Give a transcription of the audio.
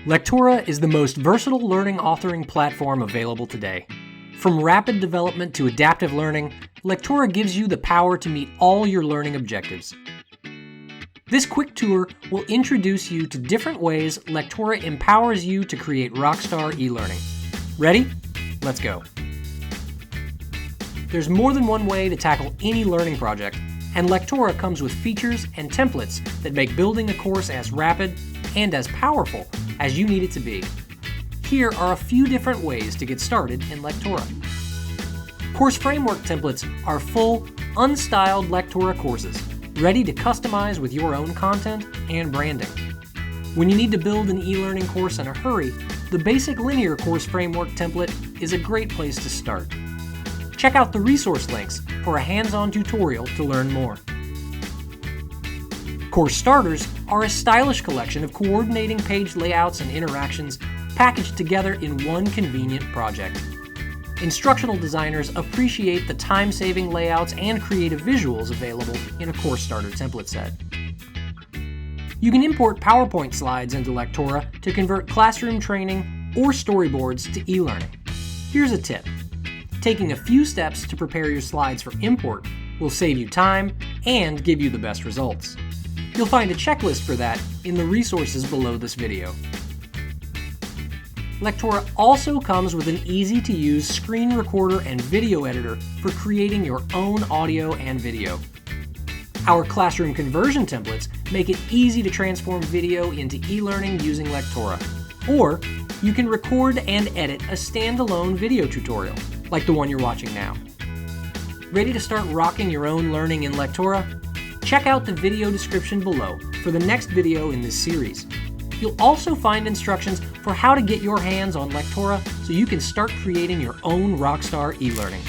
Lectora is the most versatile learning authoring platform available today. From rapid development to adaptive learning, Lectora gives you the power to meet all your learning objectives. This quick tour will introduce you to different ways Lectora empowers you to create rockstar e-learning. Ready? Let's go. There's more than one way to tackle any learning project, and Lectora comes with features and templates that make building a course as rapid and as powerful as you need it to be. Here are a few different ways to get started in Lectora. Course framework templates are full, unstyled Lectora courses, ready to customize with your own content and branding. When you need to build an e-learning course in a hurry, the basic linear course framework template is a great place to start. Check out the resource links for a hands-on tutorial to learn more. Course starters are a stylish collection of coordinating page layouts and interactions packaged together in one convenient project. Instructional designers appreciate the time-saving layouts and creative visuals available in a course starter template set. You can import PowerPoint slides into Lectora to convert classroom training or storyboards to e-learning. Here's a tip. Taking a few steps to prepare your slides for import will save you time and give you the best results. You'll find a checklist for that in the resources below this video. Lectora also comes with an easy-to-use screen recorder and video editor for creating your own audio and video. Our classroom conversion templates make it easy to transform video into e-learning using Lectora. Or you can record and edit a standalone video tutorial, like the one you're watching now. Ready to start rocking your own learning in Lectora? Check out the video description below for the next video in this series. You'll also find instructions for how to get your hands on Lectora so you can start creating your own rockstar e-learning.